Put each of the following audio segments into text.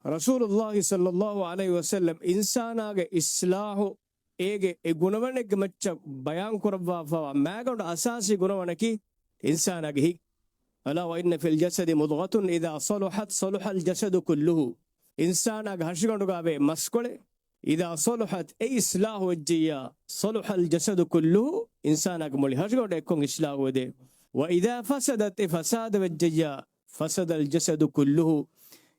ರಸೂಲುಲ್ಲಾಹಿ ಸಲ್ಲಲ್ಲಾಹು ಅಲೈಹಿ ವಸಲ್ಲಂ ಇನ್ಸಾನಾಗೆ ಇಸ್ಲಾಹು ಏಗೆ A ಗುಣವಣಕ್ಕೆ ಮಚ್ಚ ಬಯಾನ್ ಕುರವ್ವ ಮ್ಯಾಗೊಂಡು ಅಸಾಸಿ ಗುಣವಣಕಿ ಇನ್ಸಾನಾಗೆ ಹಿ ಅಲಾ ವೈನ್ನ fill ಜಸದಿ ಮುದ್ಗತುನ್ ಇದಾ ಸಲುಹತ್ ಸಲುಹಲ್ ಜಸದು ಕುಲ್ಲುಹು ಇನ್ಸಾನಾಗೆ ಹರ್ಷಿಗೊಂಡುಗಾವೆ ಮಸ್ಕೊಳೆ ಇದಾ ಸಲುಹತ್ ಎ ಇಸ್ಲಾಹು ವಜ್ಜಿಯ ಸಲುಹಲ್ ಜಸದು ಕುಲ್ಲುಹು ಇನ್ಸಾನಾಗೆ ಮೊಳಿ ಹರ್ಷಿಗೊಂಡು ಎಕ್ಕೊಂಗ್ ಇಸ್ಲಾಹು ಇದೆ ವ ಇದಾ ಫಸದತ್ ಎ ಫಸಾದ ವಜ್ಜಿಯ ಫಸದಲ್ ಜಸದು ಕುಲ್ಲುಹು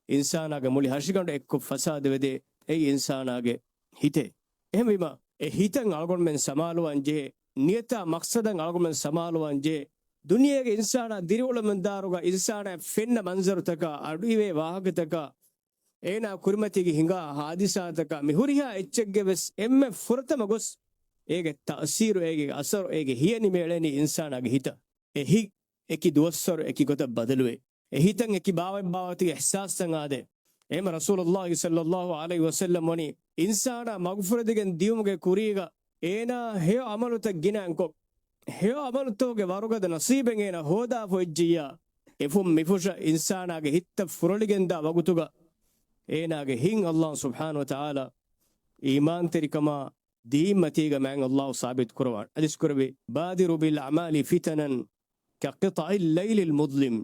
ඉන්සානාගේ මුලි හර්ෂිකණ්ඩ එක්ක ෆසාදවෙදේ ඒ ඉන්සානාගේ හිතේ එහෙම වීම ඒ හිතෙන් අලගොන්මෙන් සමාලුවන්ජේ නියත මක්සදන් අලගොන්මෙන් සමාලුවන්ජේ දුනියගේ ඉන්සානා දිරිවලමෙන් දාරුගා ඉන්සානා ෆෙන්න මන්සරුතක අඩුවේ වාහකතක ඒනා කුර්මතිගේ හිඟා හාදිසාතක මිහුරියා එච්චෙක්ගේ වෙස් එම්මෙ ෆුරතම ගොස් ඒගේ තඅසීරු ඒගේ අසර් ඒගේ හියනි මේලෙනි ඉන්සානාගේ හිත ඒ හි එකි දුවස්සර එකි ගොත බදලුවේ එහිතන් එකි බාවති ඉහ්සාස් සංආදේ එම රසූලුල්ලාහි සල්ලල්ලාහු අලයිහි වසල්ලම් වනි ඉන්සානා මග්ෆරදිගෙන් දියුමුගේ කුරීගා ඒනා හේ අමලුත ගිනංකො හේ අමලුතෝගේ වරුගද නසීබෙන් ඒන හෝදා ෆොජ්ජියා එෆුම් මිෆුෂ ඉන්සානාගේ හිත ෆුරලිගෙන් දා වගුතුගා ඒනාගේ හින් අල්ලාහ් සුබ්හානහු වතාලා ඊමාන් තරිකමා දීමතිග මෑන් අල්ලාහ් සාබිත් කුරවාන් අදිස් කුරවේ බාදිරු බිල් අමාලි ෆිතනන් කක්තයිල් ලයිලිල් මුද්ලිම්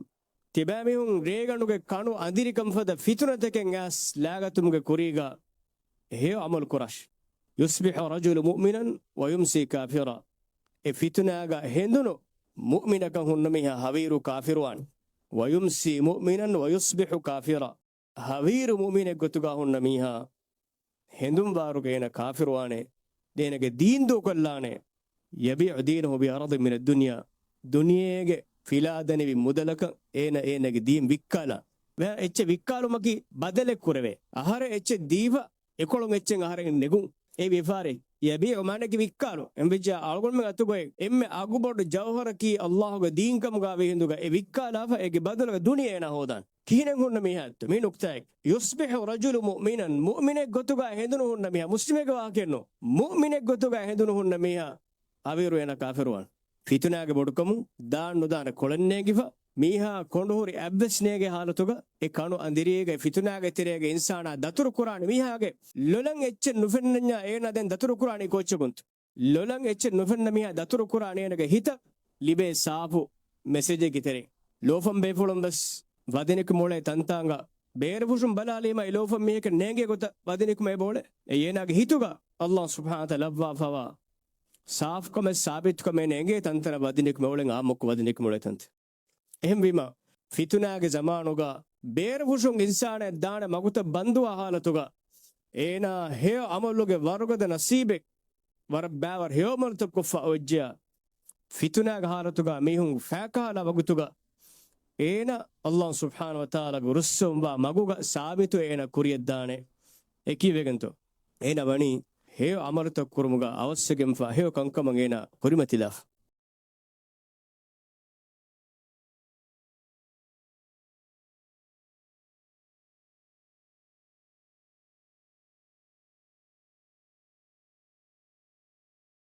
තිබෑමිහුන් රේගණුගේ කණු අඳිරිකම්ෆද ෆිතුනතකෙන් ඇස් ලෑගතුමුගේ කුරීගා එහෙ අමල් කුරශ් යුස්බිහු රජුලු මුමිනන් වයුම්සි කාෆිරා එ ෆිතුනාගා හෙඳුනු මුමිනකන් හුන්නමිහා හවීරු කාෆිරුවන් වයුම්සි මුමිනන් වයුස්බිහු කාෆිරා හවීරු මුමිනෙක් ගොතුගා හුන්නමිහා හෙඳුම් වාරුගේන කාෆිරුවානේ දේනගේ දීන්දු කොල්ලානේ යබිඋ දීනහු බිඅරදි මින දුනියා දුනියේගේ ಫಿಲಾದನಿವಿ ಮುದಲಕ ಏನಗೆ ದೀಂ ವಿಕ್ಕಾಲ ಎಚ್ಚೆ ವಿಕ್ಕಾಲುಮಕಿ ಬದಲೆ ಕುರವೆ ಆಹಾರ ಎಚ್ಚೆ ದೀವ ಎಕೊಳಂ ಎಚ್ಚೆಂಗ ಆಹಾರ ನೆಗು ಏ ವಿಫಾರೆ ಯಬಿ ಒಮಾನಕಿ ವಿಕ್ಕಾಲು ಎಂಬಿಜ ಅಳಗೊಳ್ಮೆ ಅತುಗೋಯ್ ಎಮ್ಮೆ ಅಗುಬೋಡು ಜೌಹರಕಿ ಅಲ್ಲಾಹುಗ ದೀಂಕಮ್ ಗಾವೆ ಹಿಂದುಗ ಎ ವಿಕ್ಕಾಲಾಫ ಎಗೆ ಬದಲಗ ದುನಿಯ ಏನ ಹೋದಾನ್ ಕೀನೆ ಹುಣ್ಣ ಮಿಹಾತ್ ಮೀ ನುಕ್ತಾಯ್ ಯುಸ್ಬಿಹು ರಜುಲು ಮುಮಿನನ್ ಮುಮಿನೆ ಗೊತ್ತುಗ ಹೆದುನು ಹುಣ್ಣ ಮಿಹಾ ಮುಸ್ಲಿಮೆಗ ವಾಕೆನ್ನು ಮುಮಿನೆ ಗೊತ್ತುಗ ಹೆದುನು ಹುಣ್ಣ ಮಿಹಾ ಅವಿರು ಏನ ಕಾಫಿರುವಾನ್ ಫಿತುನಾಗೆ ಬೊಡುಕಮು ದಾಣ್ಣು ದಾನ ಕೊಳನ್ನೇಗಿಫ ಮೀಹಾ ಕೊಂಡುಹುರಿ ಅಬ್ಬಸ್ನೇಗೆ ಹಾಲತುಗ ಎ ಕಣು ಅಂದಿರಿಯೇಗೆ ಫಿತುನಾಗೆ ತಿರೇಗೆ ಇನ್ಸಾನ ದತುರು ಕುರಾಣಿ ಮೀಹಾಗೆ ಲೊಲಂ ಎಚ್ಚೆ ನುಫೆನ್ನನ್ಯ ಏನದೆನ್ ದತುರು ಕುರಾಣಿ ಕೋಚಗುಂತು ಲೊಲಂ ಎಚ್ಚೆ ನುಫೆನ್ನ ಮೀಹಾ ದತುರು ಕುರಾಣಿ ಏನಗೆ ಹಿತ ಲಿಬೆ ಸಾಫು ಮೆಸೇಜೆಗೆ ತೆರೆ ಲೋಫಂ ಬೇಫುಳಂ ಬಸ್ ವದಿನಿಕ್ ಮೂಳೆ ತಂತಾಂಗ ಬೇರೆ ಪುಷುಂ ಬಲಾಲಿಮ ಈ ಲೋಫಂ ಮೀಹಕ್ಕೆ ನೇಗೆ ಗೊತ್ತ ವದಿನಿಕ್ ಮೇ ಬೋಳೆ ಏನಾಗೆ ಹಿತುಗ ಅಲ್ಲಾಹ್ ಸುಬ್ಹಾನಹು ವ ತಆಲಾ ಲವ್ವಾ ಫವಾ साफ को मैं साबित को मैं नेंगे तंत्र वदिनिक मोलेंगे आमुक वदिनिक मोले तंत्र එහෙම වීම ෆිතුනාගේ ජමානුගා බේර වුෂුන් ඉන්සාන දාන මගුත බන්දු අහලතුග ඒනා හේ අමල්ලුගේ වරුගද නසීබෙක් වර බෑවර හේමල්ත කොෆ ඔජ්ජා ෆිතුනාගේ හලතුග මිහුන් ෆාකාලා වගුතුග ඒන අල්ලාහ් සුබ්හානහු වතාලා ගුරුස්සුම් වා මගුග සාබිතු ඒන කුරියද්දානේ එකී වෙගන්තෝ ඒන වනි හේ අමල්ත කුරුමුග අවශ්‍යගෙම් ෆා හේ කංකමන් ඒන කුරිමතිලා